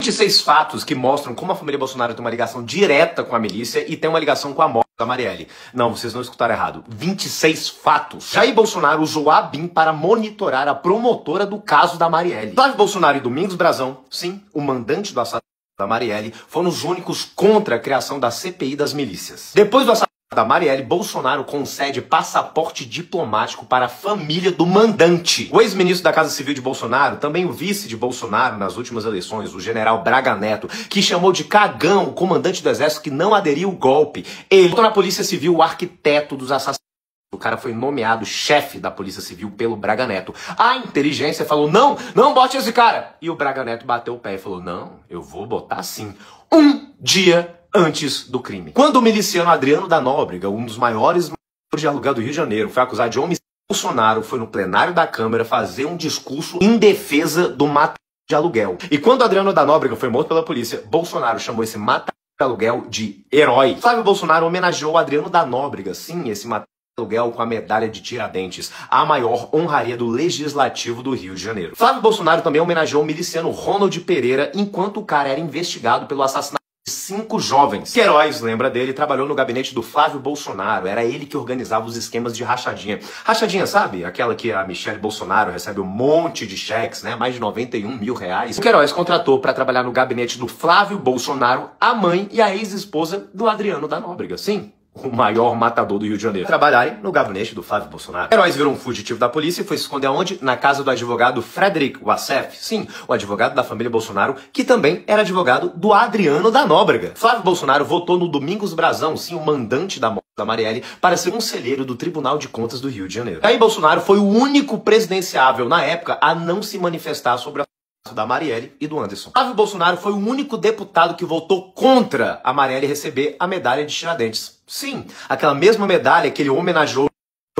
26 fatos que mostram como a família Bolsonaro tem uma ligação direta com a milícia e tem uma ligação com a morte da Marielle. Não, vocês não escutaram errado. 26 fatos. Jair Bolsonaro usou a ABIN para monitorar a promotora do caso da Marielle. Flávio Bolsonaro e Domingos Brazão, sim, o mandante do assassinato da Marielle, foram os únicos contra a criação da CPI das milícias. Depois do assassinato da Marielle, Bolsonaro concede passaporte diplomático para a família do mandante. O ex-ministro da Casa Civil de Bolsonaro, também o vice de Bolsonaro nas últimas eleições, o general Braga Neto, que chamou de cagão o comandante do exército que não aderiu ao golpe. Ele botou na Polícia Civil o arquiteto dos assassinatos. O cara foi nomeado chefe da Polícia Civil pelo Braga Neto. A inteligência falou, não bote esse cara. E o Braga Neto bateu o pé e falou, não, eu vou botar sim. Um dia antes do crime. Quando o miliciano Adriano da Nóbrega, um dos maiores de aluguel do Rio de Janeiro, foi acusado de homicídio, Bolsonaro foi no plenário da Câmara fazer um discurso em defesa do mata de aluguel. E quando Adriano da Nóbrega foi morto pela polícia, Bolsonaro chamou esse mata de aluguel de herói. Flávio Bolsonaro homenageou Adriano da Nóbrega, sim, esse mata de aluguel, com a medalha de Tiradentes, a maior honraria do Legislativo do Rio de Janeiro. Flávio Bolsonaro também homenageou o miliciano Ronald Pereira enquanto o cara era investigado pelo assassinato de 5 jovens. Queiroz, lembra dele, trabalhou no gabinete do Flávio Bolsonaro. Era ele que organizava os esquemas de rachadinha. Rachadinha, sabe? Aquela que a Michelle Bolsonaro recebe um monte de cheques, né? Mais de 91 mil reais. O Queiroz contratou para trabalhar no gabinete do Flávio Bolsonaro a mãe e a ex-esposa do Adriano da Nóbrega. Sim, o maior matador do Rio de Janeiro, trabalharem no gabinete do Flávio Bolsonaro. Queiroz virou um fugitivo da polícia e foi se esconder aonde? Na casa do advogado Frederic Wassef. Sim, o advogado da família Bolsonaro, que também era advogado do Adriano da Nóbrega. Flávio Bolsonaro votou no Domingos Brazão, sim, o mandante da morte da Marielle, para ser conselheiro do Tribunal de Contas do Rio de Janeiro. Jair Bolsonaro foi o único presidenciável na época a não se manifestar sobre a da Marielle e do Anderson. Flávio Bolsonaro foi o único deputado que votou contra a Marielle receber a medalha de Tiradentes. Sim, aquela mesma medalha que ele homenageou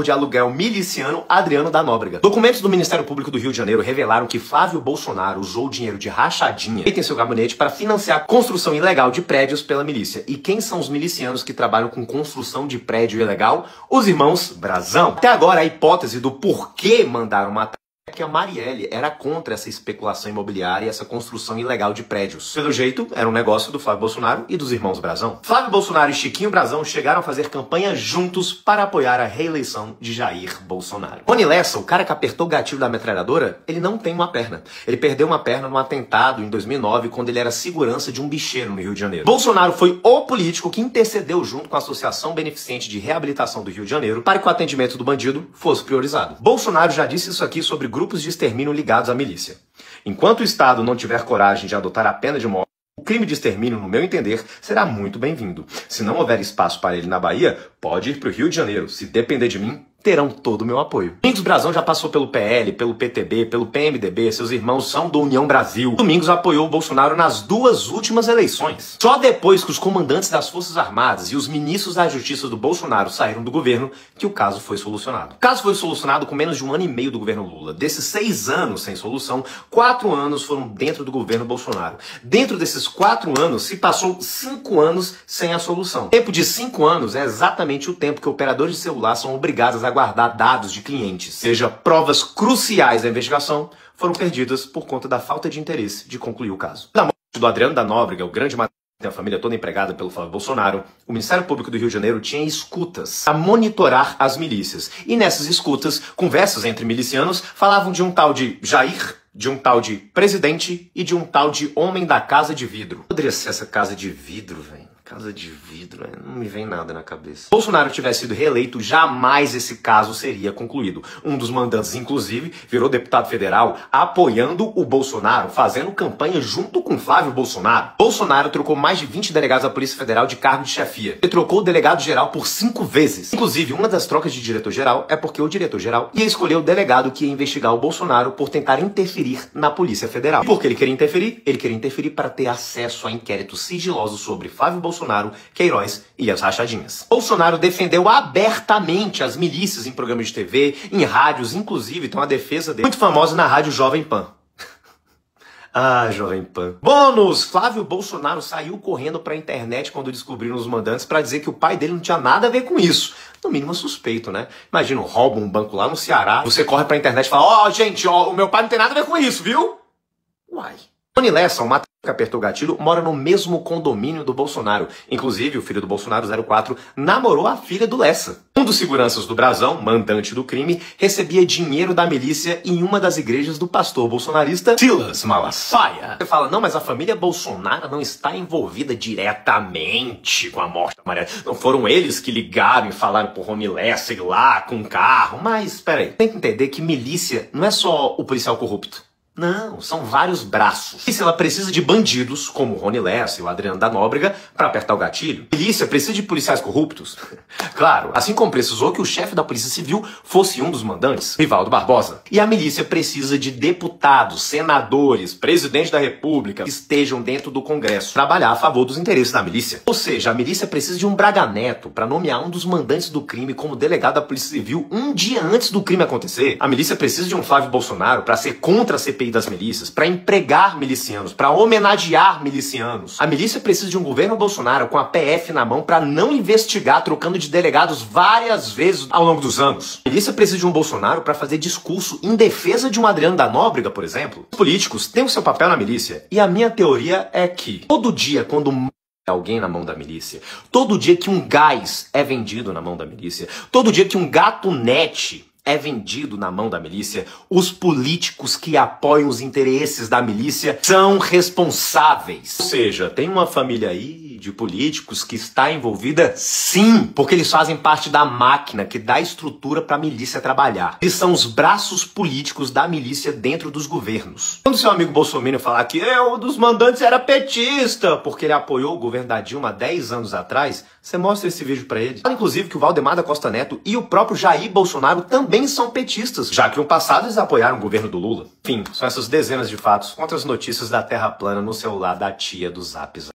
de aluguel miliciano Adriano da Nóbrega. Documentos do Ministério Público do Rio de Janeiro revelaram que Flávio Bolsonaro usou o dinheiro de rachadinha feito em seu gabinete para financiar a construção ilegal de prédios pela milícia. E quem são os milicianos que trabalham com construção de prédio ilegal? Os irmãos Brazão. Até agora, a hipótese do porquê mandaram matar é que a Marielle era contra essa especulação imobiliária e essa construção ilegal de prédios. Pelo jeito, era um negócio do Flávio Bolsonaro e dos irmãos Brazão. Flávio Bolsonaro e Chiquinho Brazão chegaram a fazer campanha juntos para apoiar a reeleição de Jair Bolsonaro. Rony Lessa, o cara que apertou o gatilho da metralhadora, ele não tem uma perna. Ele perdeu uma perna num atentado em 2009, quando ele era segurança de um bicheiro no Rio de Janeiro. Bolsonaro foi o político que intercedeu junto com a Associação Beneficente de Reabilitação do Rio de Janeiro para que o atendimento do bandido fosse priorizado. Bolsonaro já disse isso aqui sobre grupos de extermínio ligados à milícia. Enquanto o Estado não tiver coragem de adotar a pena de morte, o crime de extermínio, no meu entender, será muito bem-vindo. Se não houver espaço para ele na Bahia, pode ir para o Rio de Janeiro. Se depender de mim, terão todo o meu apoio. Domingos Brazão já passou pelo PL, pelo PTB, pelo PMDB, seus irmãos são do União Brasil. Domingos apoiou o Bolsonaro nas 2 últimas eleições. Só depois que os comandantes das Forças Armadas e os ministros da Justiça do Bolsonaro saíram do governo, que o caso foi solucionado. O caso foi solucionado com menos de 1 ano e meio do governo Lula. Desses 6 anos sem solução, 4 anos foram dentro do governo Bolsonaro. Dentro desses 4 anos, se passou 5 anos sem a solução. O tempo de 5 anos é exatamente o tempo que operadores de celular são obrigados a guardar dados de clientes, seja provas cruciais da investigação, foram perdidas por conta da falta de interesse de concluir o caso. Da morte do Adriano da Nóbrega, o grande matador da família toda empregada pelo Flávio Bolsonaro, o Ministério Público do Rio de Janeiro tinha escutas a monitorar as milícias. E nessas escutas, conversas entre milicianos falavam de um tal de Jair, de um tal de presidente e de um tal de homem da casa de vidro. Poderia ser essa casa de vidro, velho. Casa de vidro, não me vem nada na cabeça. Se Bolsonaro tivesse sido reeleito, jamais esse caso seria concluído. Um dos mandantes, inclusive, virou deputado federal apoiando o Bolsonaro, fazendo campanha junto com Flávio Bolsonaro. Bolsonaro trocou mais de 20 delegados da Polícia Federal de cargo de chefia. Ele trocou o delegado-geral por 5 vezes. Inclusive, uma das trocas de diretor-geral é porque o diretor-geral ia escolher o delegado que ia investigar o Bolsonaro por tentar interferir na Polícia Federal. E por que ele queria interferir? Ele queria interferir para ter acesso a inquéritos sigilosos sobre Flávio Bolsonaro, Queiroz e as rachadinhas. Bolsonaro defendeu abertamente as milícias em programas de TV, em rádios, inclusive tem uma defesa dele muito famosa na rádio Jovem Pan. Ah, Jovem Pan. Bônus! Flávio Bolsonaro saiu correndo pra internet quando descobriram os mandantes pra dizer que o pai dele não tinha nada a ver com isso. No mínimo suspeito, né? Imagina, rouba um banco lá no Ceará, você corre pra internet e fala, gente, o meu pai não tem nada a ver com isso, viu? Uai. Rony Lessa, um matador que apertou o gatilho mora no mesmo condomínio do Bolsonaro. Inclusive, o filho do Bolsonaro, 04, namorou a filha do Lessa. Um dos seguranças do Brasão, mandante do crime, recebia dinheiro da milícia em uma das igrejas do pastor bolsonarista Silas Malafaia. Você fala, não, mas a família Bolsonaro não está envolvida diretamente com a morte da Marielle. Não foram eles que ligaram e falaram pro Rony Lessa ir lá com um carro. Mas, peraí, tem que entender que milícia não é só o policial corrupto. Não, são vários braços. E se ela precisa de bandidos, como o Rony Lessa e o Adriano da Nóbrega, para apertar o gatilho? A milícia precisa de policiais corruptos? Claro, assim como precisou que o chefe da Polícia Civil fosse um dos mandantes, Rivaldo Barbosa. E a milícia precisa de deputados, senadores, presidente da República que estejam dentro do Congresso, trabalhar a favor dos interesses da milícia. Ou seja, a milícia precisa de um Braga Neto para nomear um dos mandantes do crime como delegado da Polícia Civil um dia antes do crime acontecer. A milícia precisa de um Flávio Bolsonaro para ser contra a CPI das milícias, para empregar milicianos, para homenagear milicianos. A milícia precisa de um governo Bolsonaro com a PF na mão para não investigar trocando de delegados várias vezes ao longo dos anos. A milícia precisa de um Bolsonaro para fazer discurso em defesa de um Adriano da Nóbrega, por exemplo. Os políticos têm o seu papel na milícia e a minha teoria é que todo dia quando alguém na mão da milícia, todo dia que um gás é vendido na mão da milícia, todo dia que um gato net é vendido na mão da milícia, os políticos que apoiam os interesses da milícia são responsáveis. Ou seja, tem uma família aí de políticos que está envolvida sim, porque eles fazem parte da máquina que dá estrutura para a milícia trabalhar. Eles são os braços políticos da milícia dentro dos governos. Quando seu amigo Bolsonaro falar que um dos mandantes era petista, porque ele apoiou o governo da Dilma 10 anos atrás, você mostra esse vídeo para ele. Fala inclusive que o Valdemar da Costa Neto e o próprio Jair Bolsonaro também são petistas, já que no passado eles apoiaram o governo do Lula. Enfim, são essas dezenas de fatos contra as notícias da Terra plana no celular da tia do Zap Zap.